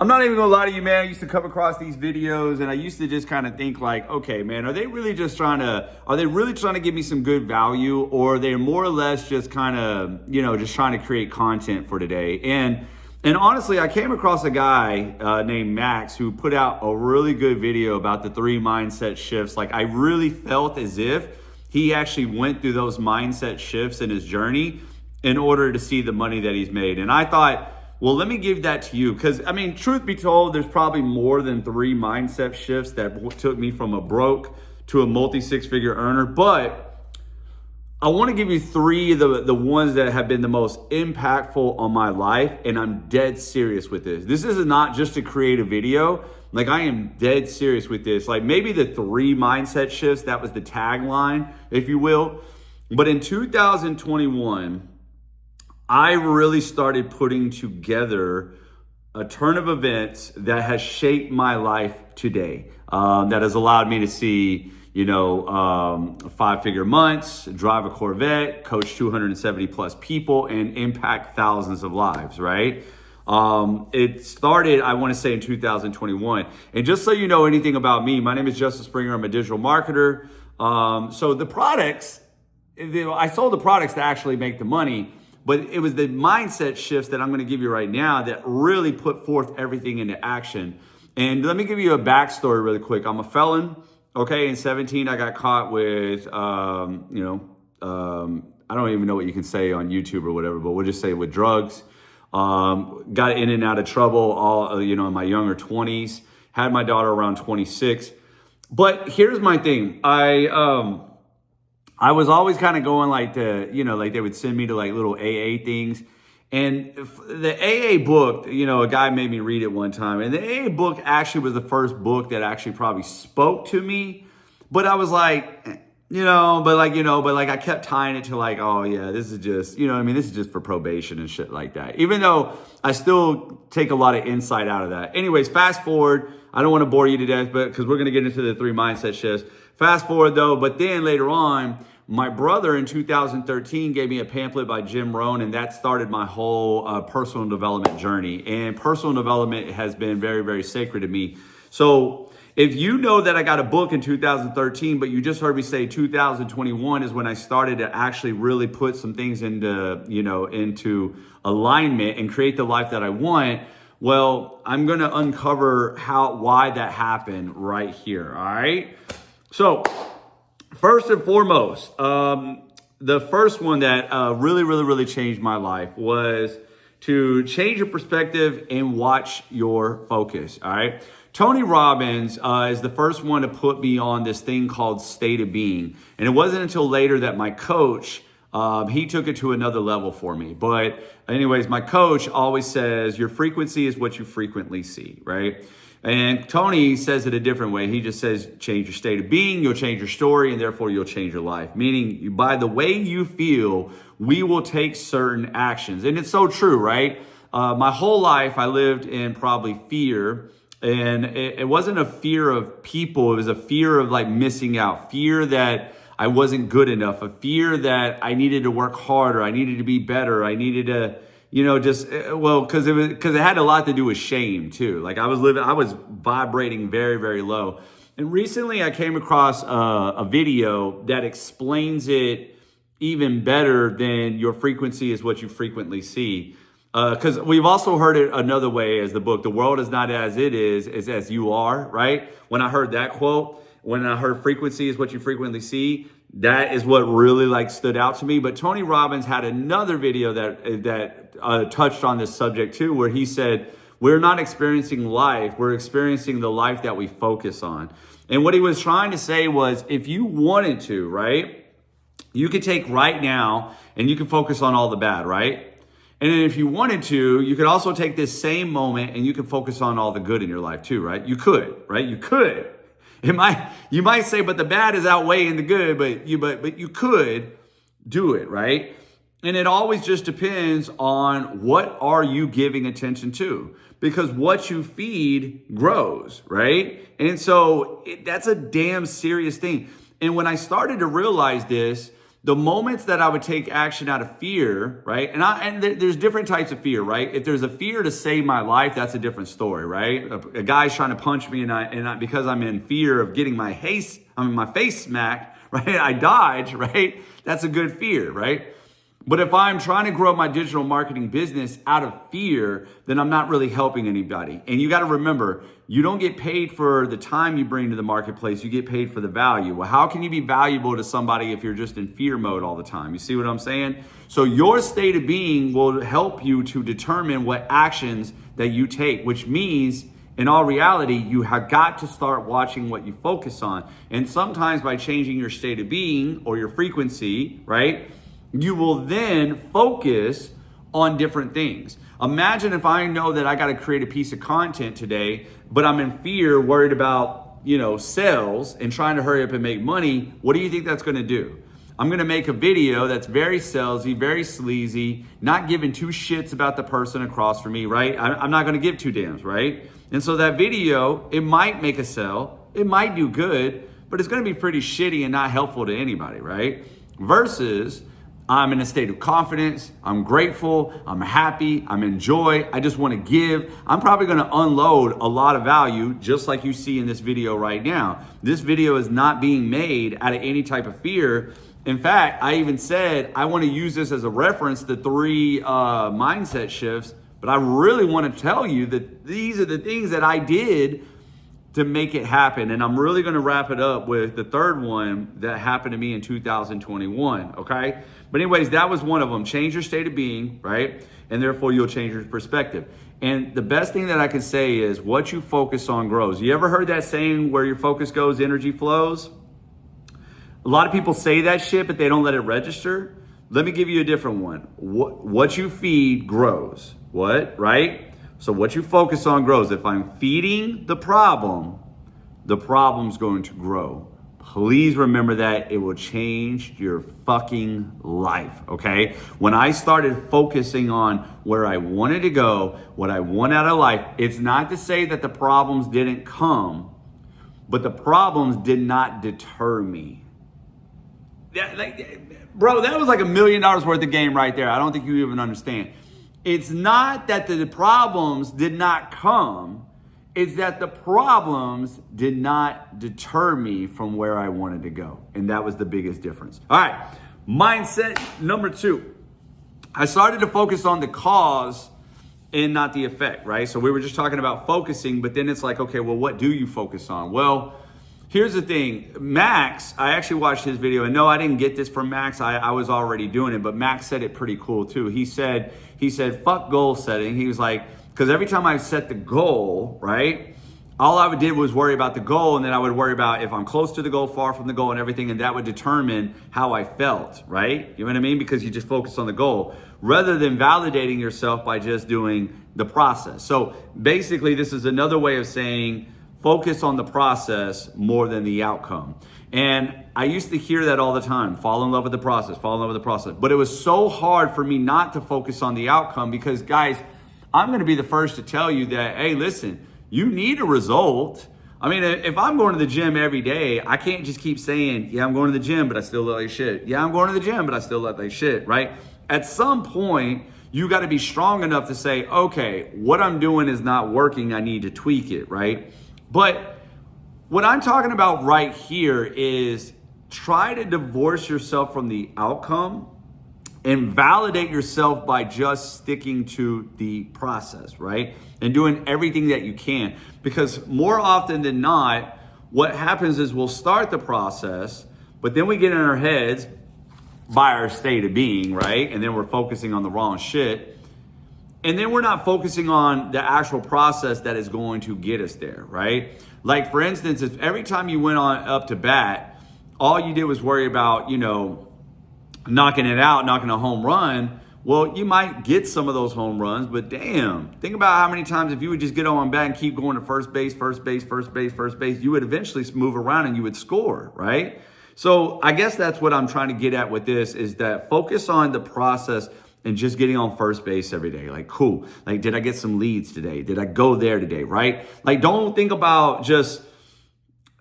I'm not even gonna lie to you, man. I used to come across these videos and I used to just kind of think like, okay, man, are they really trying to give me some good value, or are they more or less just kind of, just trying to create content for today? And honestly, I came across a guy named Max who put out a really good video about the 3 mindset shifts. Like, I really felt as if he actually went through those mindset shifts in his journey in order to see the money that he's made. And I thought, well, let me give that to you. Because, I mean, truth be told, there's probably more than 3 mindset shifts that took me from a broke to a multi-6-figure earner. But I want to give you 3 of the ones that have been the most impactful on my life. And I'm dead serious with this. This is not just to create a video. Like, I am dead serious with this. Like, maybe the 3 mindset shifts, that was the tagline, if you will. But in 2021, I really started putting together a turn of events that has shaped my life today. That has allowed me to see, 5-figure months, drive a Corvette, coach 270 plus people, and impact thousands of lives, right? It started, I want to say, in 2021. And just so you know anything about me, my name is Justin Springer. I'm a digital marketer. So the products, I sold the products to actually make the money. But it was the mindset shifts that I'm going to give you right now that really put forth everything into action. And let me give you a backstory really quick. I'm a felon. Okay, in 17, I got caught with, I don't even know what you can say on YouTube or whatever, but we'll just say with drugs. Got in and out of trouble all, in my younger 20s. Had my daughter around 26. But here's my thing. I was always kind of going like like they would send me to like little AA things. And the AA book, a guy made me read it one time. And the AA book actually was the first book that actually probably spoke to me. But I was like, I kept tying it to like, oh yeah, this is just, this is just for probation and shit like that. Even though I still take a lot of insight out of that. Anyways, fast forward. I don't want to bore you to death, but because we're going to get into the 3 mindset shifts. Fast forward though, but then later on, my brother in 2013 gave me a pamphlet by Jim Rohn, and that started my whole personal development journey. And personal development has been very, very sacred to me. So if you know that I got a book in 2013, but you just heard me say 2021 is when I started to actually really put some things into alignment and create the life that I want. Well, I'm going to uncover why that happened right here. All right. So first and foremost, the first one that really changed my life was to change your perspective and watch your focus. All right. Tony Robbins is the first one to put me on this thing called state of being. And it wasn't until later that my coach, he took it to another level for me. But anyways, my coach always says your frequency is what you frequently see, right? And Tony says it a different way. He just says, change your state of being, you'll change your story, and therefore you'll change your life. Meaning, by the way you feel, we will take certain actions. And it's so true, right? My whole life, I lived in probably fear. And it wasn't a fear of people. It was a fear of like missing out, fear that I wasn't good enough, a fear that I needed to work harder, I needed to be better, I needed to, because it had a lot to do with shame too. Like I was vibrating very, very low. And recently I came across a video that explains it even better than your frequency is what you frequently see. Because we've also heard it another way as the book, the world is not as it is as you are, right? When I heard that quote, when I heard frequency is what you frequently see, that is what really like stood out to me. But Tony Robbins had another video that touched on this subject too, where he said, we're not experiencing life, we're experiencing the life that we focus on. And what he was trying to say was, if you wanted to, right, you could take right now and you can focus on all the bad, right? And then if you wanted to, you could also take this same moment and you can focus on all the good in your life too, right? You could, right? You could. You might say, but the bad is outweighing the good, but you could do it, right? And it always just depends on what are you giving attention to, because what you feed grows, right? And so that's a damn serious thing. And when I started to realize this, The moments that I would take action out of fear, right? And there's different types of fear, right? If there's a fear to save my life, that's a different story, right? A guy's trying to punch me, and because I'm in fear of getting my face smacked, right? I dodge, right? That's a good fear, right? But if I'm trying to grow my digital marketing business out of fear, then I'm not really helping anybody. And you got to remember, you don't get paid for the time you bring to the marketplace. You get paid for the value. Well, how can you be valuable to somebody if you're just in fear mode all the time? You see what I'm saying? So your state of being will help you to determine what actions that you take, which means in all reality, you have got to start watching what you focus on. And sometimes by changing your state of being or your frequency, right? You will then focus on different things. Imagine if I know that I got to create a piece of content today, but I'm in fear, worried about, sales and trying to hurry up and make money. What do you think that's going to do? I'm going to make a video that's very salesy, very sleazy, not giving two shits about the person across from me, right? I'm not going to give two damns, right? And so that video, it might make a sale, it might do good, but it's going to be pretty shitty and not helpful to anybody, right? Versus I'm in a state of confidence, I'm grateful, I'm happy, I'm in joy, I just want to give. I'm probably going to unload a lot of value, just like you see in this video right now. This video is not being made out of any type of fear. In fact, I even said I want to use this as a reference to 3 mindset shifts, but I really want to tell you that these are the things that I did to make it happen. And I'm really going to wrap it up with the third one that happened to me in 2021, okay? But anyways, that was one of them. Change your state of being, right? And therefore you'll change your perspective. And the best thing that I can say is what you focus on grows. You ever heard that saying, where your focus goes, energy flows? A lot of people say that shit, but they don't let it register. Let me give you a different one. What you feed grows. What, right? So what you focus on grows. If I'm feeding the problem's going to grow. Please remember that. It will change your fucking life, okay? When I started focusing on where I wanted to go, what I want out of life, it's not to say that the problems didn't come, but the problems did not deter me. Bro, that was like $1 million worth of game right there. I don't think you even understand. It's not that the problems did not come. It's that the problems did not deter me from where I wanted to go. And that was the biggest difference. All right, mindset number 2. I started to focus on the cause and not the effect, right? So we were just talking about focusing, but then it's like, okay, well, what do you focus on? Well, here's the thing. Max, I actually watched his video, and no, I didn't get this from Max. I was already doing it, but Max said it pretty cool too. He said, fuck goal setting. He was like, because every time I set the goal, right, all I did was worry about the goal, and then I would worry about if I'm close to the goal, far from the goal, and everything, and that would determine how I felt, right? You know what I mean? Because you just focus on the goal rather than validating yourself by just doing the process. So basically, this is another way of saying focus on the process more than the outcome. And I used to hear that all the time, fall in love with the process, fall in love with the process. But it was so hard for me not to focus on the outcome because, guys, I'm going to be the first to tell you that, hey, listen, you need a result. I mean, if I'm going to the gym every day, I can't just keep saying, yeah, I'm going to the gym, but I still look like shit. Yeah, I'm going to the gym, but I still look like shit, right? At some point, you got to be strong enough to say, okay, what I'm doing is not working. I need to tweak it, right? But what I'm talking about right here is try to divorce yourself from the outcome and validate yourself by just sticking to the process, right? And doing everything that you can. Because more often than not, what happens is we'll start the process, but then we get in our heads by our state of being, right? And then we're focusing on the wrong shit. And then we're not focusing on the actual process that is going to get us there, right? Like, for instance, if every time you went on up to bat, all you did was worry about, knocking it out, knocking a home run, well, you might get some of those home runs, but damn, think about how many times if you would just get on bat and keep going to first base, you would eventually move around and you would score, right? So I guess that's what I'm trying to get at with this is that focus on the process and just getting on first base every day. Like, cool. Like, did I get some leads today? Did I go there today, right? Like, don't think about just,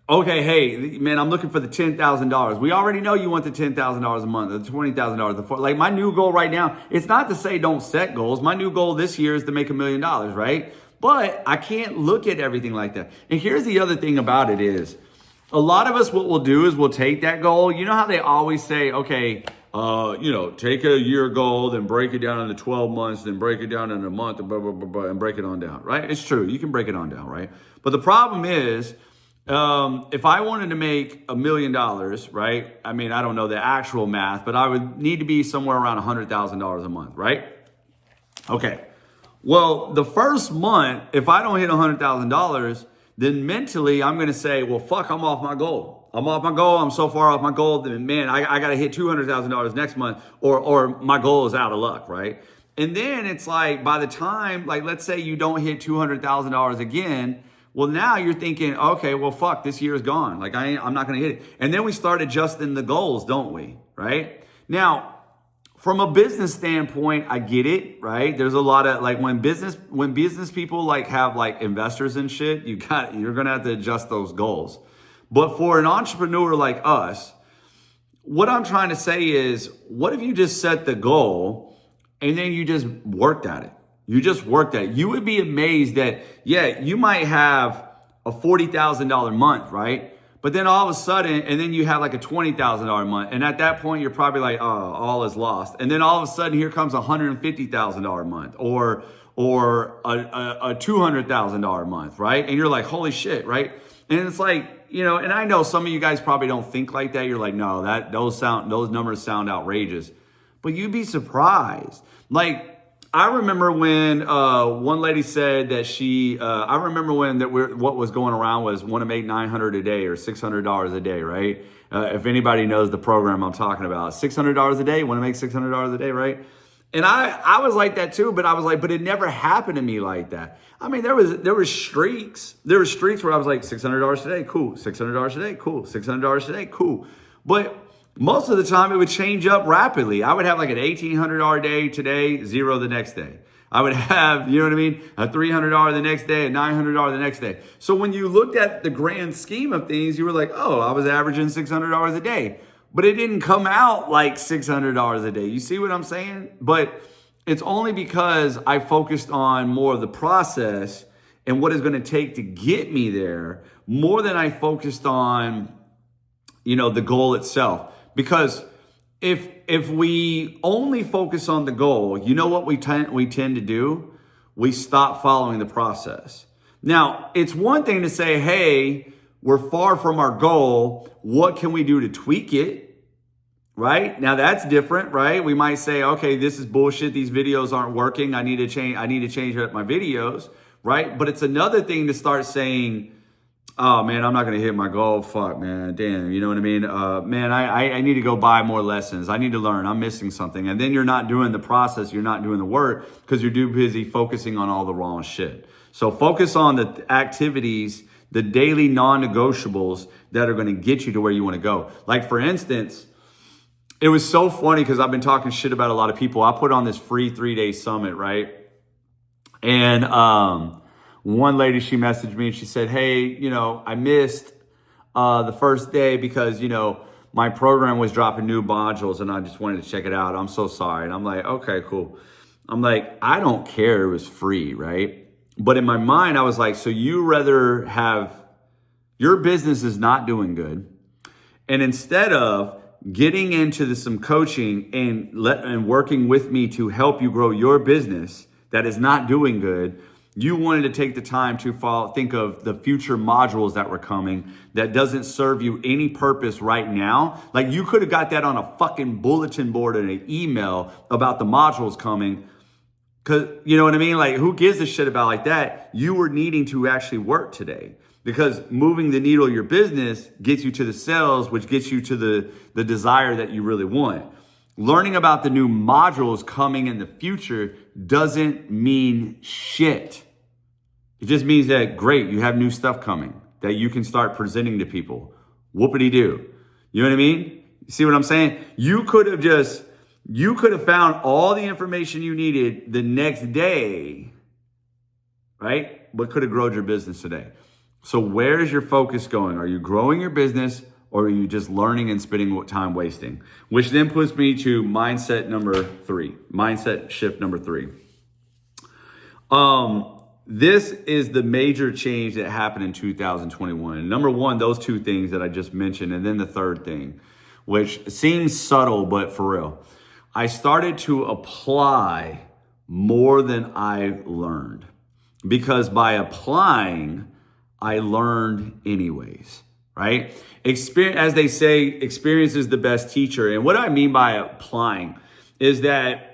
Okay, hey, man, I'm looking for the $10,000. We already know you want the $10,000 a month, the $20,000. Like my new goal right now, it's not to say don't set goals. My new goal this year is to make $1 million, right? But I can't look at everything like that. And here's the other thing about it is, a lot of us, what we'll do is we'll take that goal. You know how they always say, okay, take a year goal, then break it down into 12 months, then break it down in a month, and blah, blah, blah, blah, and break it on down, right? It's true. You can break it on down, right? But the problem is, if I wanted to make $1 million, right? I mean, I don't know the actual math, but I would need to be somewhere around $100,000 a month, right? Okay. Well, the first month, if I don't hit $100,000, then mentally I'm going to say, well, fuck, I'm off my goal. I'm off my goal. I'm so far off my goal that, man, I got to hit $200,000 next month or my goal is out of luck, right? And then it's like, by the time, like, let's say you don't hit $200,000 again, well, now you're thinking, okay, well, fuck, this year is gone. Like, I'm not going to hit it. And then we start adjusting the goals, don't we? Right? Now, from a business standpoint, I get it, right? There's a lot of, like, when business people like have like investors and shit, you're going to have to adjust those goals. But for an entrepreneur like us, what I'm trying to say is, what if you just set the goal and then you just worked at it? You just worked at it. You would be amazed that, yeah, you might have a $40,000 month, right? But then all of a sudden, and then you have like a $20,000 month. And at that point, you're probably like, oh, all is lost. And then all of a sudden, here comes a $150,000 month or a $200,000 month, right? And you're like, holy shit, right? And it's like, and I know some of you guys probably don't think like that. You're like, no, those numbers sound outrageous. But you'd be surprised. Like, I remember when one lady said that I remember when what was going around was want to make $900 a day or $600 a day, right? If anybody knows the program I'm talking about, $600 a day, want to make $600 a day, right? And I was like that too, but I was like, but it never happened to me like that. I mean, there were streaks. There were streaks where I was like, $600 today, cool. $600 today, cool. $600 today, cool. But most of the time, it would change up rapidly. I would have like an $1,800 day today, zero the next day. I would have, you know what I mean, a $300 the next day, a $900 the next day. So when you looked at the grand scheme of things, you were like, oh, I was averaging $600 a day. But it didn't come out like $600 a day. You see what I'm saying? But it's only because I focused on more of the process and what it's going to take to get me there more than I focused on, the goal itself. Because if we only focus on the goal, you know what we tend to do? We stop following the process. Now, it's one thing to say, hey, we're far from our goal. What can we do to tweak it? Right? Now that's different, right? We might say, okay, this is bullshit. These videos aren't working. I need to change up my videos, right? But it's another thing to start saying, oh man, I'm not going to hit my goal. Fuck, man. Damn. You know what I mean? Man, I need to go buy more lessons. I need to learn. I'm missing something. And then you're not doing the process. You're not doing the work because you're too busy focusing on all the wrong shit. So focus on the activities, the daily non-negotiables that are going to get you to where you want to go. Like for instance, it was so funny because I've been talking shit about a lot of people. I put on this free 3-day summit, right? And, one lady, she messaged me and she said, hey, I missed the first day because, my program was dropping new modules and I just wanted to check it out. I'm so sorry. And I'm like, okay, cool. I'm like, I don't care. It was free, right? But in my mind, I was like, so you rather have your business is not doing good. And instead of getting into some coaching and working with me to help you grow your business that is not doing good, you wanted to take the time to think of the future modules that were coming that doesn't serve you any purpose right now. Like you could have got that on a fucking bulletin board and an email about the modules coming. Cause you know what I mean? Like who gives a shit about like that? You were needing to actually work today because moving the needle of your business gets you to the sales, which gets you to the desire that you really want. Learning about the new modules coming in the future doesn't mean shit. It just means that, great, you have new stuff coming that you can start presenting to people. Whoopity-doo. You know what I mean? You see what I'm saying? You could have found all the information you needed the next day, right? But could have grown your business today. So where's your focus going? Are you growing your business, or are you just learning and spending time wasting? Which then puts me to mindset shift number three. This is the major change that happened in 2021. Number one, those two things that I just mentioned. And then the third thing, which seems subtle, but for real. I started to apply more than I learned, because by applying, I learned anyways, right? As they say, experience is the best teacher. And what I mean by applying is that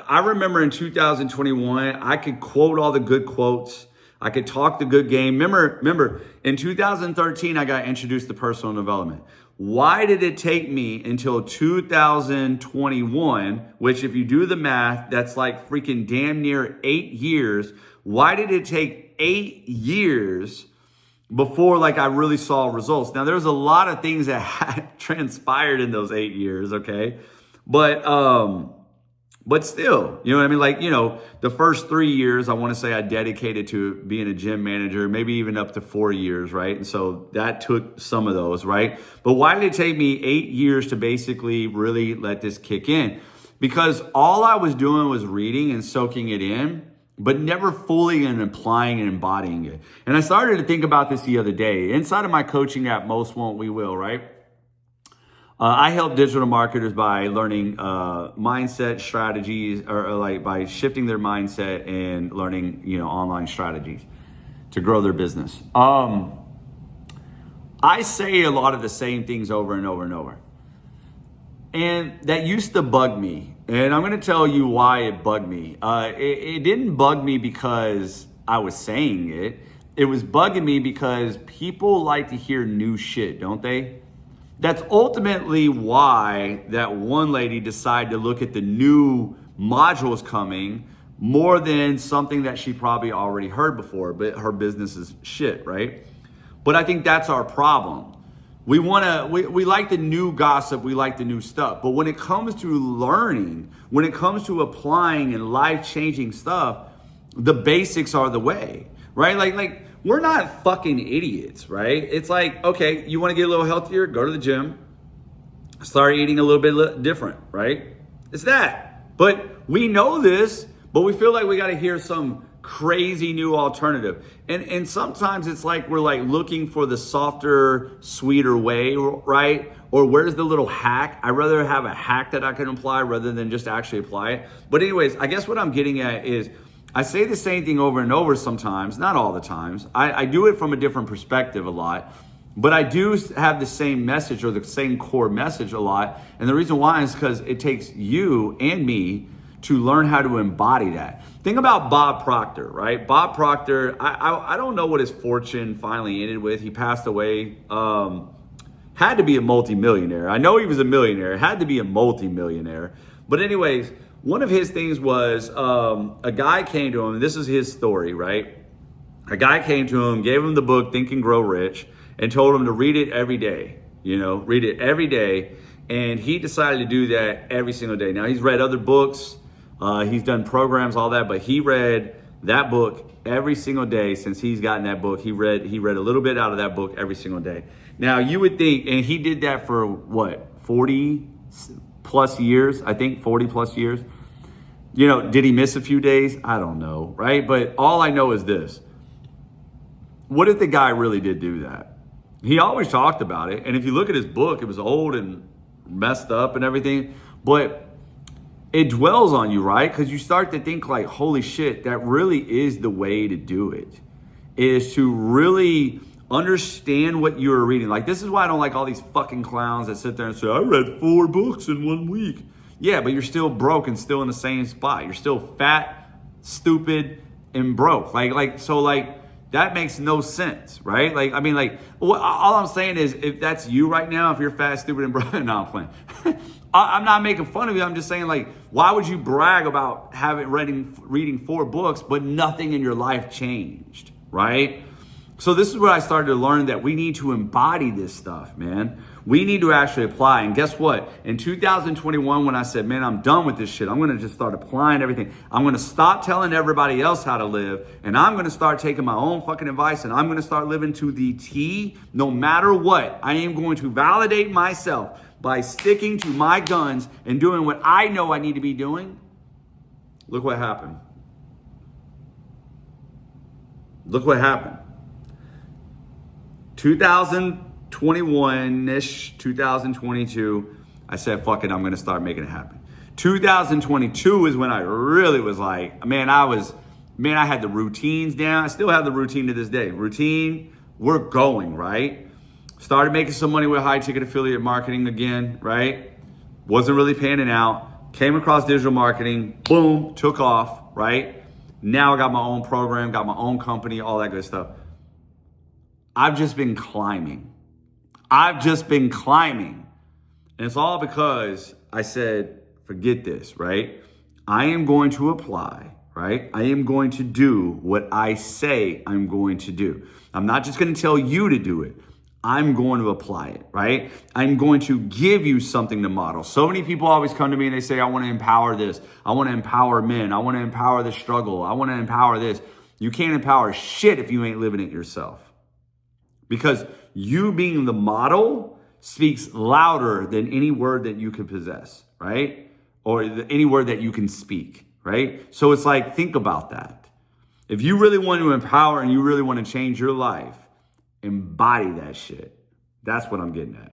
I remember in 2021, I could quote all the good quotes. I could talk the good game. Remember, in 2013, I got introduced to personal development. Why did it take me until 2021, which if you do the math, that's like freaking damn near 8 years. Why did it take 8 years before like I really saw results? Now, there's a lot of things that had transpired in those 8 years, okay? But still, you know what I mean? Like, the first 3 years, I want to say I dedicated to being a gym manager, maybe even up to 4 years, right? And so that took some of those, right? But why did it take me 8 years to basically really let this kick in? Because all I was doing was reading and soaking it in, but never fully and applying and embodying it. And I started to think about this the other day. Inside of my coaching app, Most Won't, We Will, right? I help digital marketers by learning mindset strategies, or like by shifting their mindset and learning, online strategies to grow their business. I say a lot of the same things over and over and over. And that used to bug me. And I'm going to tell you why it bugged me. It didn't bug me because I was saying it. It was bugging me because people like to hear new shit, don't they? That's ultimately why that one lady decided to look at the new modules coming more than something that she probably already heard before, but her business is shit, right? But I think that's our problem. We like the new gossip, we like the new stuff. But when it comes to learning, when it comes to applying and life-changing stuff, the basics are the way, right? Like we're not fucking idiots, right? It's like, okay, you want to get a little healthier, go to the gym, start eating a little bit different, right? It's that. But we know this, but we feel like we got to hear some crazy new alternative. And sometimes it's like we're like looking for the softer, sweeter way, right? Or where's the little hack? I'd rather have a hack that I can apply rather than just actually apply it. But anyways, I guess what I'm getting at is I say the same thing over and over sometimes, not all the times. I do it from a different perspective a lot, but I do have the same message or the same core message a lot. And the reason why is because it takes you and me to learn how to embody that. Think about Bob Proctor, right? Bob Proctor, I don't know what his fortune finally ended with. He passed away, had to be a multimillionaire. I know he was a millionaire, had to be a multimillionaire. But anyways, one of his things was a guy came to him, and this is his story, right? A guy came to him, gave him the book, Think and Grow Rich, and told him to read it every day, read it every day. And he decided to do that every single day. Now, he's read other books, he's done programs, all that, but he read that book every single day since he's gotten that book. He read a little bit out of that book every single day. Now, you would think, and he did that for what, 40 plus years, I think 40 plus years. Did he miss a few days? I don't know, right? But all I know is this. What if the guy really did do that? He always talked about it. And if you look at his book, it was old and messed up and everything. But it dwells on you, right? Because you start to think like, holy shit, that really is the way to do it. Is to really understand what you're reading. Like, this is why I don't like all these fucking clowns that sit there and say, I read 4 books in 1 week. Yeah, but you're still broke and still in the same spot. You're still fat, stupid, and broke. So that makes no sense, right? All I'm saying is, if that's you right now, if you're fat, stupid, and broke, no, I'm playing. I'm not making fun of you. I'm just saying, why would you brag about reading 4 books, but nothing in your life changed, right? So this is where I started to learn that we need to embody this stuff, man. We need to actually apply. And guess what? In 2021, when I said, man, I'm done with this shit, I'm going to just start applying everything. I'm going to stop telling everybody else how to live. And I'm going to start taking my own fucking advice. And I'm going to start living to the T no matter what. I am going to validate myself by sticking to my guns and doing what I know I need to be doing. Look what happened. Look what happened. 2021-ish, 2022, I said, fuck it, I'm going to start making it happen. 2022 is when I really was like, I had the routines down. I still have the routine to this day. Routine, we're going, right? Started making some money with high ticket affiliate marketing again, right? Wasn't really panning out. Came across digital marketing, boom, took off, right? Now I got my own program, got my own company, all that good stuff. I've just been climbing. And it's all because I said, forget this, right? I am going to apply, right? I am going to do what I say I'm going to do. I'm not just going to tell you to do it. I'm going to apply it, right? I'm going to give you something to model. So many people always come to me and they say, I want to empower this. I want to empower men. I want to empower the struggle. I want to empower this. You can't empower shit if you ain't living it yourself. Because you being the model speaks louder than any word that you could possess, right? Or any word that you can speak, right? So it's like, think about that. If you really want to empower and you really want to change your life, embody that shit. That's what I'm getting at.